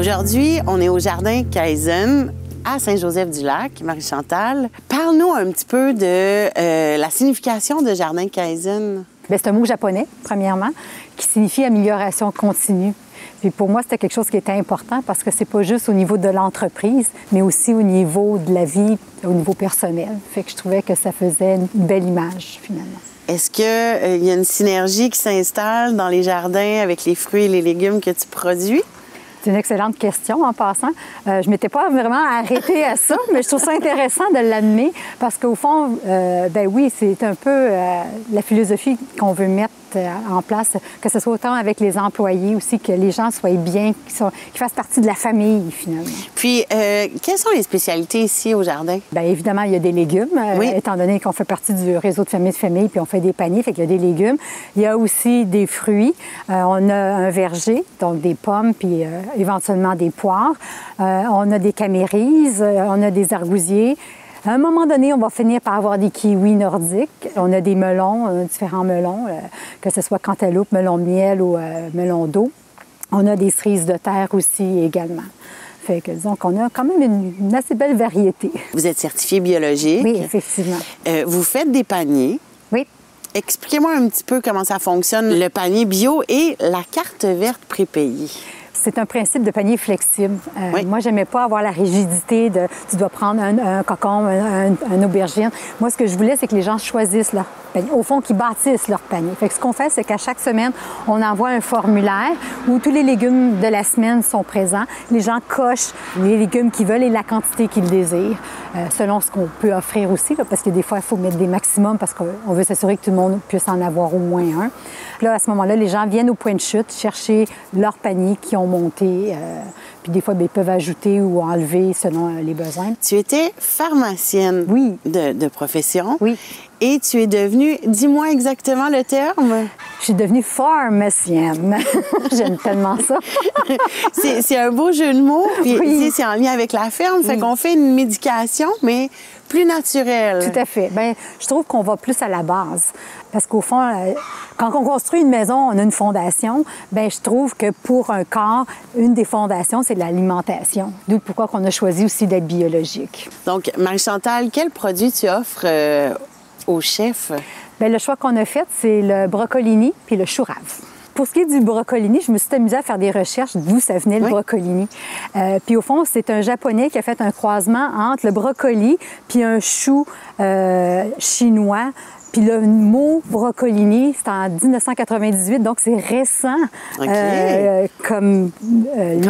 Aujourd'hui, on est au Jardin Kaizen à Saint-Joseph-du-Lac. Marie-Chantal, parle-nous un petit peu de la signification de Jardin Kaizen. C'est un mot japonais, premièrement, qui signifie amélioration continue. Puis pour moi, c'était quelque chose qui était important parce que c'est pas juste au niveau de l'entreprise, mais aussi au niveau de la vie, au niveau personnel. Fait que je trouvais que ça faisait une belle image, finalement. Est-ce qu'il y a une synergie qui s'installe dans les jardins avec les fruits et les légumes que tu produis? C'est une excellente question en passant. Je ne m'étais pas vraiment arrêtée à ça, mais je trouve ça intéressant de l'amener parce qu'au fond, ben oui, c'est un peu la philosophie qu'on veut mettre en place, que ce soit autant avec les employés aussi, que les gens soient bien, qu'ils fassent partie de la famille, finalement. Puis, quelles sont les spécialités ici au jardin? Bien, évidemment, il y a des légumes, étant donné qu'on fait partie du réseau de famille, puis on fait des paniers, fait qu'il y a des légumes. Il y a aussi des fruits. On a un verger, donc des pommes, puis éventuellement des poires. On a des camérises, on a des argousiers. À un moment donné, on va finir par avoir des kiwis nordiques. On a des melons, différents melons, que ce soit cantaloupe, melon de miel ou melon d'eau. On a des cerises de terre aussi également. Fait que disons qu'on a quand même une assez belle variété. Vous êtes certifié biologique. Oui, effectivement. Vous faites des paniers. Oui. Expliquez-moi un petit peu comment ça fonctionne, le panier bio et la carte verte prépayée. C'est un principe de panier flexible. Oui. Moi, j'aimais pas avoir la rigidité de tu dois prendre un cocon, un aubergine. Moi, ce que je voulais, c'est que les gens choisissent leur panier. Au fond, qu'ils bâtissent leur panier. Fait que ce qu'on fait, c'est qu'à chaque semaine, on envoie un formulaire où tous les légumes de la semaine sont présents. Les gens cochent les légumes qu'ils veulent et la quantité qu'ils désirent, selon ce qu'on peut offrir aussi, là, parce que des fois, il faut mettre des maximums parce qu'on veut s'assurer que tout le monde puisse en avoir au moins un. Puis là, à ce moment-là, les gens viennent au point de chute chercher leur panier qui ont monté. Puis des fois, bien, ils peuvent ajouter ou enlever selon les besoins. Tu étais pharmacienne de profession. Oui. Et tu es devenue, dis-moi exactement le terme. Je suis devenue pharmacienne. J'aime tellement ça. C'est un beau jeu de mots. Puis ici, c'est en lien avec la ferme. Fait qu'on fait une médication, mais plus naturelle. Tout à fait. Bien, je trouve qu'on va plus à la base. Parce qu'au fond, quand on construit une maison, on a une fondation. Bien, je trouve que pour un corps, une des fondations, c'est l'alimentation. D'où pourquoi on a choisi aussi d'être biologique. Donc, Marie-Chantal, quel produit tu offres aux chefs? Bien, le choix qu'on a fait, c'est le broccolini puis le chou rave. Pour ce qui est du broccolini, je me suis amusée à faire des recherches d'où ça venait le broccolini. Puis au fond, c'est un Japonais qui a fait un croisement entre le brocoli puis un chou chinois. Puis le mot broccolini, c'est en 1998, donc c'est récent comme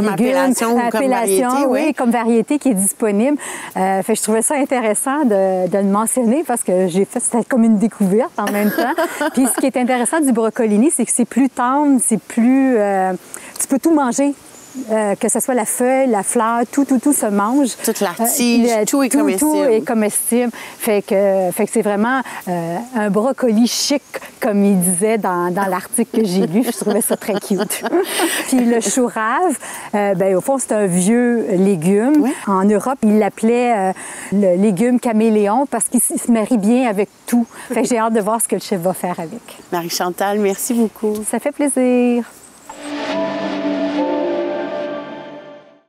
appellation, comme variété, oui, comme variété qui est disponible. Fait que je trouvais ça intéressant de le mentionner parce que c'était comme une découverte en même temps. Puis ce qui est intéressant du broccolini, c'est que c'est plus tendre, c'est plus... tu peux tout manger. Que ce soit la feuille, la fleur, tout se mange. Toute la tige, tout est comestible. Tout est comestible. Fait que c'est vraiment un brocoli chic, comme il disait dans l'article que j'ai lu. Je trouvais ça très cute. Puis le chou rave, bien, au fond, c'est un vieux légume. Oui. En Europe, ils l'appelaient le légume caméléon parce qu'il se marie bien avec tout. Fait que j'ai hâte de voir ce que le chef va faire avec. Marie-Chantal, merci beaucoup. Ça fait plaisir.